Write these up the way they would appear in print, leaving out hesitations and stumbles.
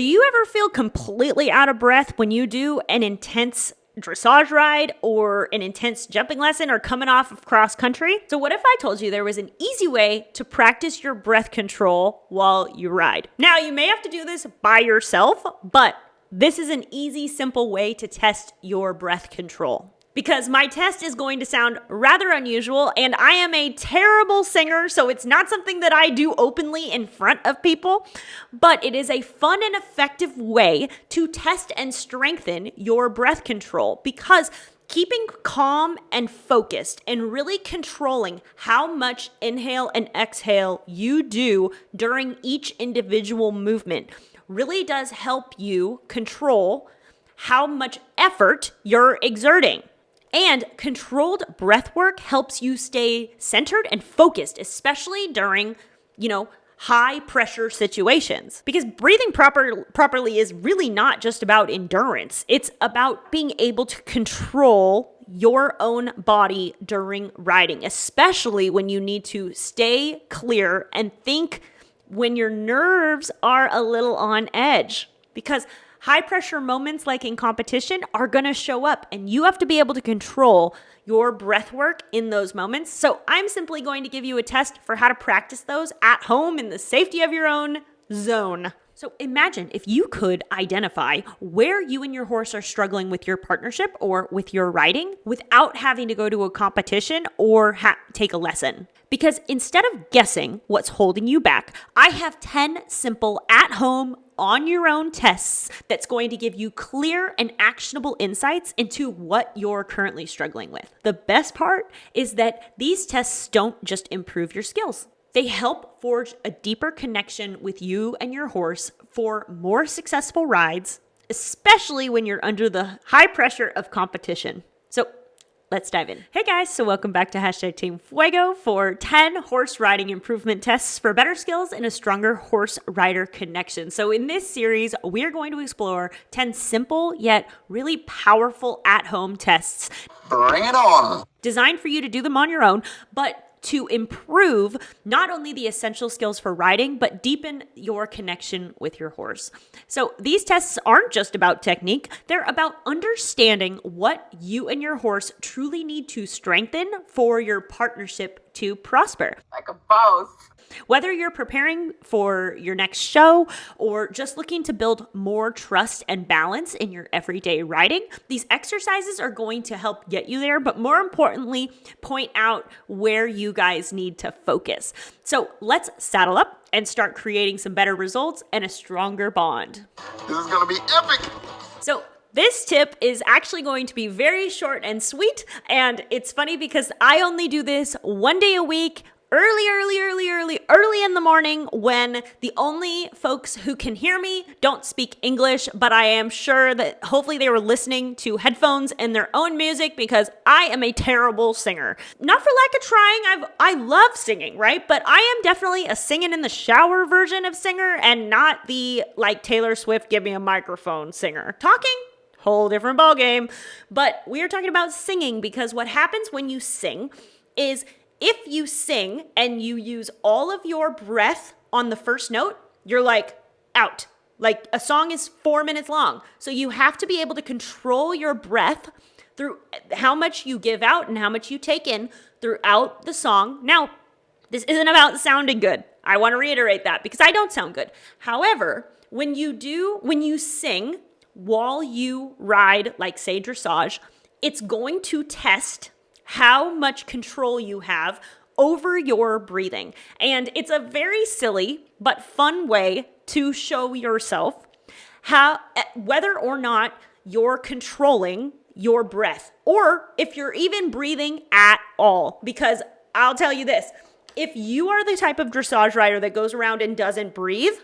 Do you ever feel completely out of breath when you do an intense dressage ride or an intense jumping lesson or coming off of cross country? So what if I told you there was an easy way to practice your breath control while you ride? Now, you may have to do this by yourself, but this is an easy, simple way to test your breath control. Because my test is going to sound rather unusual, and I am a terrible singer, so it's not something that I do openly in front of people, but it is a fun and effective way to test and strengthen your breath control, because keeping calm and focused and really controlling how much inhale and exhale you do during each individual movement really does help you control how much effort you're exerting. And controlled breath work helps you stay centered and focused, especially during, high pressure situations. Because breathing properly is really not just about endurance. It's about being able to control your own body during riding, especially when you need to stay clear and think when your nerves are a little on edge. Because high pressure moments like in competition are going to show up, and you have to be able to control your breath work in those moments. So I'm simply going to give you a test for how to practice those at home in the safety of your own zone. So imagine if you could identify where you and your horse are struggling with your partnership or with your riding without having to go to a competition or take a lesson. Because instead of guessing what's holding you back, I have 10 simple at-home on your own tests that's going to give you clear and actionable insights into what you're currently struggling with. The best part is that these tests don't just improve your skills. They help forge a deeper connection with you and your horse for more successful rides, especially when you're under the high pressure of competition. So let's dive in. Hey guys, so welcome back to Team Fuego for 10 horse riding improvement tests for better skills and a stronger horse-rider connection. So in this series, we're going to explore 10 simple yet really powerful at-home tests. Bring it on! Designed for you to do them on your own, but to improve not only the essential skills for riding, but deepen your connection with your horse. So these tests aren't just about technique, they're about understanding what you and your horse truly need to strengthen for your partnership to prosper. Like a both. Whether you're preparing for your next show or just looking to build more trust and balance in your everyday riding, these exercises are going to help get you there, but more importantly, point out where you guys need to focus. So let's saddle up and start creating some better results and a stronger bond. This is going to be epic. So this tip is actually going to be very short and sweet, and it's funny because I only do this one day a week, early in the morning, when the only folks who can hear me don't speak English, but I am sure that hopefully they were listening to headphones and their own music, because I am a terrible singer. Not for lack of trying, I love singing, right? But I am definitely a singing in the shower version of singer and not the like Taylor Swift, give me a microphone singer. Talking, whole different ballgame. But we are talking about singing, because what happens when you sing is if you sing and you use all of your breath on the first note, you're like out. Like a song is 4 minutes long. So you have to be able to control your breath through how much you give out and how much you take in throughout the song. Now, this isn't about sounding good. I want to reiterate that because I don't sound good. However, when you sing while you ride, like say dressage, it's going to test how much control you have over your breathing. And it's a very silly but fun way to show yourself whether or not you're controlling your breath, or if you're even breathing at all. Because I'll tell you this, if you are the type of dressage rider that goes around and doesn't breathe,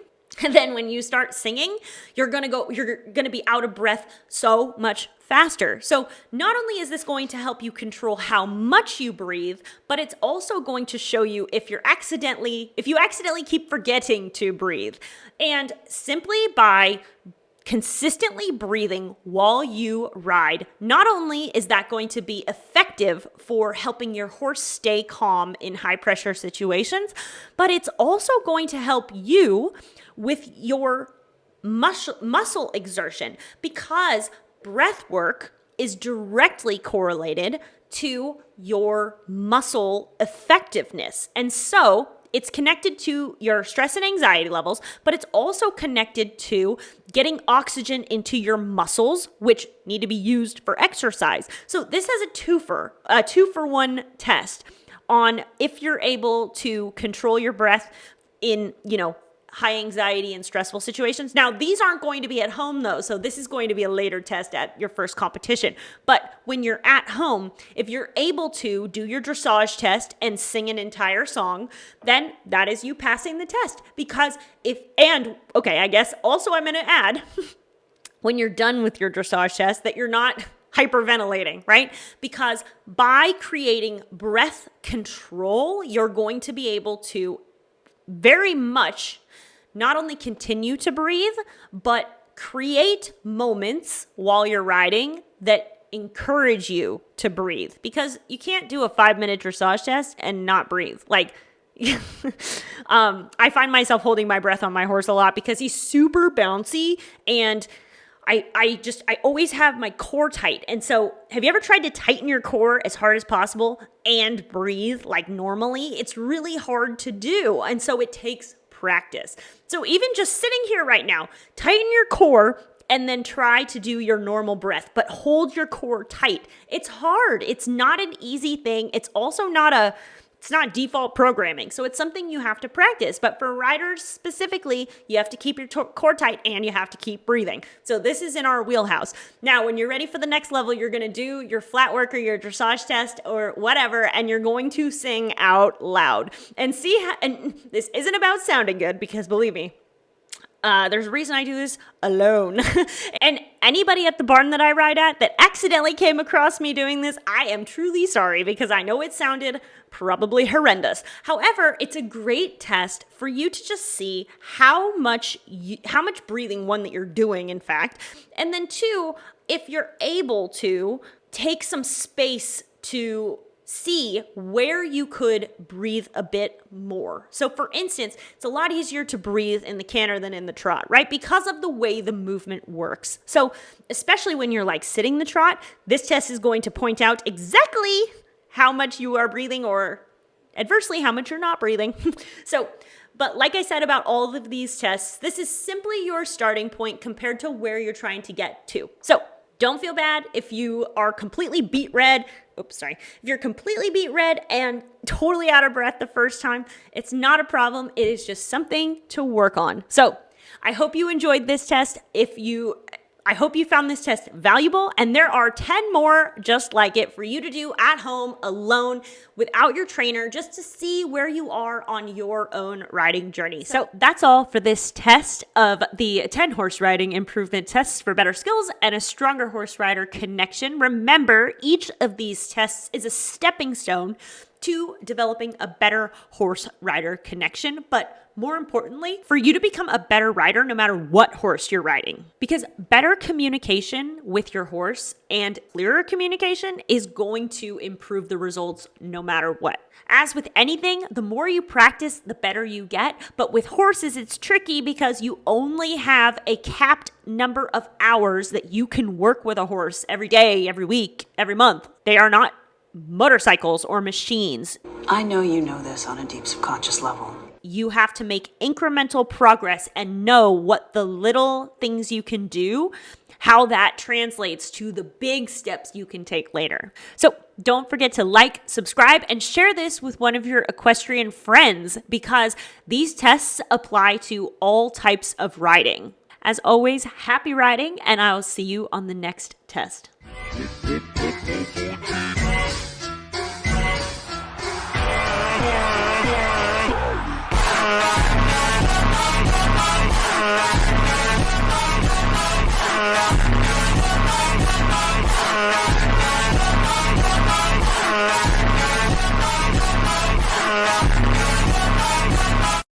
and then when you start singing, you're going to be out of breath so much faster. So not only is this going to help you control how much you breathe, but it's also going to show you if you accidentally keep forgetting to breathe. And simply by consistently breathing while you ride, not only is that going to be effective for helping your horse stay calm in high pressure situations, but it's also going to help you with your muscle exertion, because breath work is directly correlated to your muscle effectiveness. And so it's connected to your stress and anxiety levels, but it's also connected to getting oxygen into your muscles, which need to be used for exercise. So this has a two for one test on if you're able to control your breath in, high anxiety and stressful situations. Now, these aren't going to be at home though, so this is going to be a later test at your first competition. But when you're at home, if you're able to do your dressage test and sing an entire song, then that is you passing the test. Because I guess also I'm going to add, when you're done with your dressage test, that you're not hyperventilating, right? Because by creating breath control, you're going to be able to very much not only continue to breathe, but create moments while you're riding that encourage you to breathe. Because you can't do a 5-minute dressage test and not breathe. I find myself holding my breath on my horse a lot because he's super bouncy, and I always have my core tight. And so have you ever tried to tighten your core as hard as possible and breathe like normally? It's really hard to do. And so it takes practice. So even just sitting here right now, tighten your core and then try to do your normal breath, but hold your core tight. It's hard. It's not an easy thing. It's also it's not default programming. So it's something you have to practice. But for riders specifically, you have to keep your core tight and you have to keep breathing. So this is in our wheelhouse. Now, when you're ready for the next level, you're going to do your flat work or your dressage test or whatever, and you're going to sing out loud. And this isn't about sounding good, because believe me, there's a reason I do this alone. And anybody at the barn that I ride at that accidentally came across me doing this, I am truly sorry, because I know it sounded probably horrendous. However, it's a great test for you to just see how much breathing, one, that you're doing, in fact, and then two, if you're able to take some space to see where you could breathe a bit more. So for instance, it's a lot easier to breathe in the canter than in the trot, right? Because of the way the movement works. So especially when you're sitting the trot, this test is going to point out exactly how much you are breathing, or adversely how much you're not breathing. But like I said about all of these tests, this is simply your starting point compared to where you're trying to get to. So don't feel bad if you are completely beat red. If you're completely beat red and totally out of breath the first time, it's not a problem. It is just something to work on. So I hope you enjoyed this test. I hope you found this test valuable, and there are 10 more just like it for you to do at home alone without your trainer, just to see where you are on your own riding journey. So that's all for this test of the 10 horse riding improvement tests for better skills and a stronger horse rider connection. Remember, each of these tests is a stepping stone to developing a better horse rider connection, but more importantly, for you to become a better rider no matter what horse you're riding. Because better communication with your horse and clearer communication is going to improve the results no matter what. As with anything, the more you practice, the better you get. But with horses, it's tricky because you only have a capped number of hours that you can work with a horse every day, every week, every month. They are not motorcycles or machines. I know you know this on a deep subconscious level. You have to make incremental progress and know what the little things you can do, how that translates to the big steps you can take later. So don't forget to like, subscribe, and share this with one of your equestrian friends, because these tests apply to all types of riding. As always, happy riding, and I'll see you on the next test.